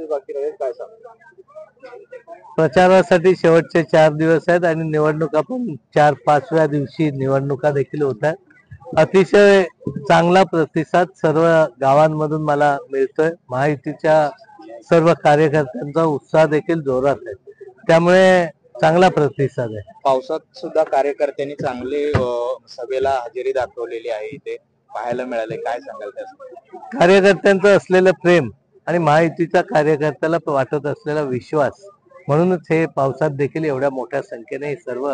बाकी राहील, काय सांगा? प्रचारासाठी शेवटचे 4 दिवस आहेत आणि निवडणुका पण 4-5व्या दिवशी निवडणुका देखील होत आहेत. अतिशय चांगला प्रतिसाद सर्व गावांमधून मला मिळतोय. महायुतीच्या सर्व कार्यकर्त्यांचा उत्साह देखील जोरात आहे, त्यामुळे चांगला प्रतिसाद आहे. पावसात सुद्धा कार्यकर्त्यांनी चांगले सभेला हजेरी दाखवलेली आहे, इथे पाहायला मिळाले, काय सांगाल त्याचं? कार्यकर्त्यांचं असलेलं प्रेम आणि महायुतीच्या कार्यकर्त्याला वाटत असलेला विश्वास, म्हणूनच हे पावसात देखील एवढ्या मोठ्या संख्येने सर्व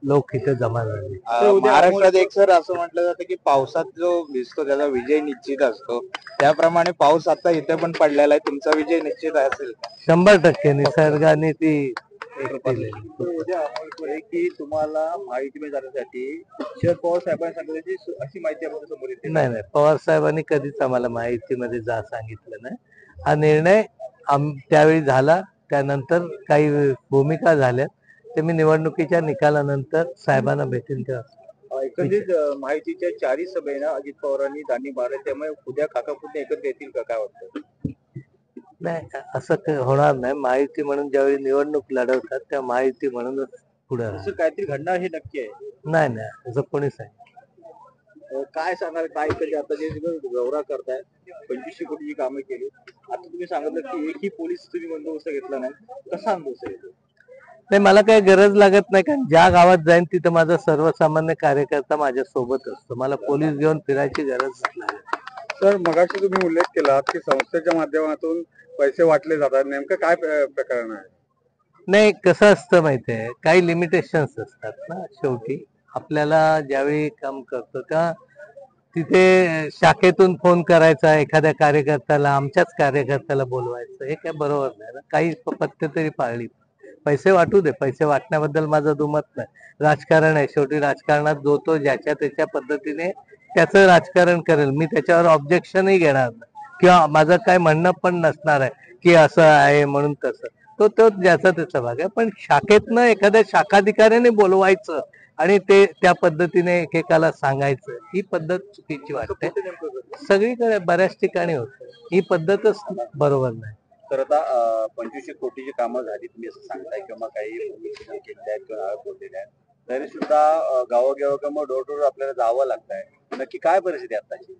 लोक इथे जमा झाले. महाराष्ट्रात एक सर असं म्हटलं जातं की पावसात जो भिजतो त्याचा विजय निश्चित असतो, त्याप्रमाणे पाऊस आता इथे पण पडलेला आहे, तुमचा विजय निश्चित असेल? 100% निसर्गाने ती की तुम्हाला माहिती जाण्यासाठी शरद पवार साहेबांनी सांगितल्याची अशी माहिती आपण समोर येते. नाही, पवार साहेबांनी कधीच आम्हाला माहितीमध्ये जा सांगितलं नाही. हा निर्णय त्यावेळी झाला, त्यानंतर काही भूमिका झाल्या, ते मी निवडणुकीच्या निकालानंतर साहेबांना भेटेन तेव्हा. एकंदरीत माहितीच्या 4 सभेना अजित पवारांनी दांडी मारले, त्यामुळे उद्या काका पुढे एकत्र येतील का, काय वाटतं? नाही, असं होणार नाही. महायुती म्हणून ज्यावेळी निवडणूक लढवतात त्या महायुती म्हणूनच पुढे. असं काहीतरी घडणार हे नक्की आहे? नाही, असं कोणीच आहे. काय सांगाल, काय आता जे दौरा करताय, 2500 कोटीची कामं केली, आता तुम्ही सांगितलं की एकही पोलीस तुम्ही बंदोबस्त घेतला नाही, कसा अनुभव येतो? नाही, मला काही गरज लागत नाही, कारण ज्या गावात जाईन तिथं माझा सर्वसामान्य कार्यकर्ता माझ्या सोबत असतो. मला पोलीस घेऊन फिरायची गरज नाही. सर, मगाशी तुम्ही उल्लेख केला की संस्थेच्या माध्यमातून पैसे वाटले जातात, नेमकं काय प्रकरण आहे? नाही, कसं असतं माहितीये, काही लिमिटेशन्स असतात ना. शेवटी आपल्याला ज्यावेळी काम करतो त्या तिथे शाखेतून फोन करायचा एखाद्या कार्यकर्त्याला, आमच्याच कार्यकर्त्याला बोलवायचं, हे काय बरोबर नाही ना. काही पथ्य तरी पाळली. पैसे वाटू दे, पैसे वाटण्याबद्दल माझं दुमत नाही. राजकारण आहे, शेवटी राजकारणात जो तो ज्याच्या त्याच्या पद्धतीने त्याचं राजकारण करेल. मी त्याच्यावर ऑब्जेक्शनही घेणार नाही किंवा माझं काय म्हणणं पण नसणार आहे की असं आहे म्हणून तसं. तो ज्याचा त्याचा भाग आहे. पण शाखेतनं एखाद्या शाखाधिकाऱ्याने बोलवायचं आणि ते त्या पद्धतीने एकेकाला सांगायचं, ही पद्धत चुकीची वाटते. सगळीकडे बऱ्याच ठिकाणी होतं, ही पद्धतच बरोबर नाही. तर आता 2500 कोटीची कामं झाली तुम्ही असं सांगताय, किंवा काही केलेल्या आहेत किंवा बोललेल्या आहेत, तरी सुद्धा गावोगाव डोर टू डोर आपल्याला जावं लागतंय. नक्की काय परिस्थिती आताची?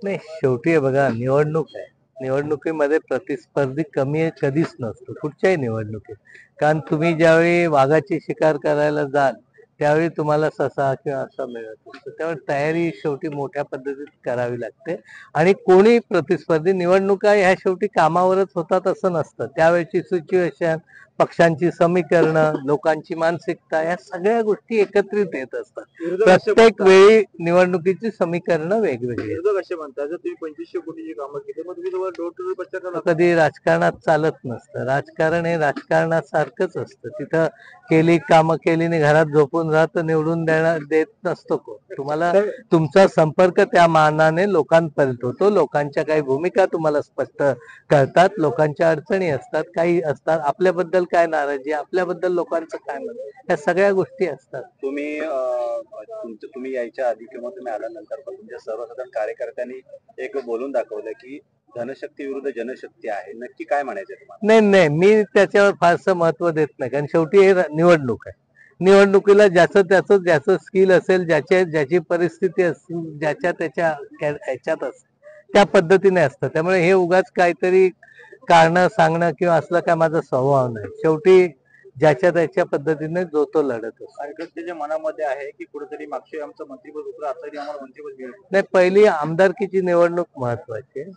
नाही, शेवटी बघा, निवडणूक आहे. निवडणुकीमध्ये प्रतिस्पर्धी कमी कधीच नसतो, कुठच्याही निवडणुकीत. कारण तुम्ही ज्यावेळी वाघाची शिकार करायला जाल त्यावेळी तुम्हाला ससा किंवा असा मिळत असतो. त्यामुळे तयारी शेवटी मोठ्या पद्धतीत करावी लागते. आणि कोणी प्रतिस्पर्धी, निवडणुका ह्या शेवटी कामावरच होतात असं नसतं. त्यावेळची सिच्युएशन, पक्षांची समीकरणं, लोकांची मानसिकता, या सगळ्या गोष्टी एकत्रित येत असतात. प्रत्येक वेळी निवडणुकीची समीकरणं वेगवेगळी. असे म्हणतात, जर तुम्ही 2500 कोटीची कामं केली, मग तुम्ही डोर टू डोर प्रचार करा. कधी राजकारणात चालत नसतं. राजकारण हे राजकारणासारखंच असतं. तिथं केली कामं केली आणि घरात झोपून राहत निवडून देत नसतो कोण. तुम्हाला तुमचा संपर्क त्या मानाने लोकांपर्यंत होतो. लोकांच्या काही भूमिका तुम्हाला स्पष्ट कळतात, लोकांच्या अडचणी असतात, काही असतात, आपल्याबद्दल काय नाराजी, आपल्याबद्दल लोकांचं काय म्हणणं, या सगळ्या गोष्टी असतात. तुम्ही यायच्या आधी किंवा तुम्ही आल्यानंतर पण तुमच्या सर्वसाधारण कार्यकर्त्यांनी एक बोलून दाखवलं की धनशक्ती विरुद्ध जनशक्ती आहे. नक्की काय म्हणायचं तुम्हाला? नाही, मी त्याच्यावर फारसं महत्व देत नाही, कारण शेवटी हे निवडणूक आहे. निवडणुकीला ज्याचं स्किल असेल, ज्याची परिस्थिती असेल, ज्याच्या त्याच्या ह्याच्यात असेल, त्या पद्धतीने असतं. त्यामुळे हे उगाच काहीतरी कारण सांगणं किंवा असलं काय माझा स्वभाव नाही. शेवटी ज्याच्या त्याच्या पद्धतीने जो तो लढत असतो. कार्यकर्त्याच्या मनामध्ये आहे की कुठेतरी मागच्या आमचं मंत्रिपद होतं, आता आम्हाला मंत्रिपद मिळेल. नाही, पहिली आमदारकीची निवडणूक महत्वाची आहे.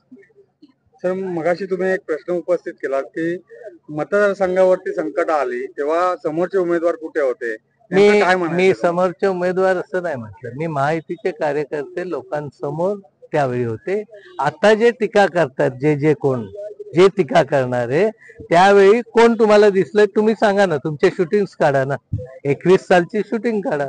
सर, मगाशी तुम्ही एक प्रश्न उपस्थित केला की मतदारसंघावरती संकट आली तेव्हा समोरचे उमेदवार कुठे होते? मी समोरचे उमेदवार असं नाही म्हटलं. मी महायुतीचे कार्यकर्ते लोकांसमोर त्यावेळी होते. आता जे टीका करतात, जे टीका करणारे, त्यावेळी कोण तुम्हाला दिसलंय तुम्ही सांगा ना. तुमचे शूटिंग काढा ना, 21 सालची शूटिंग काढा.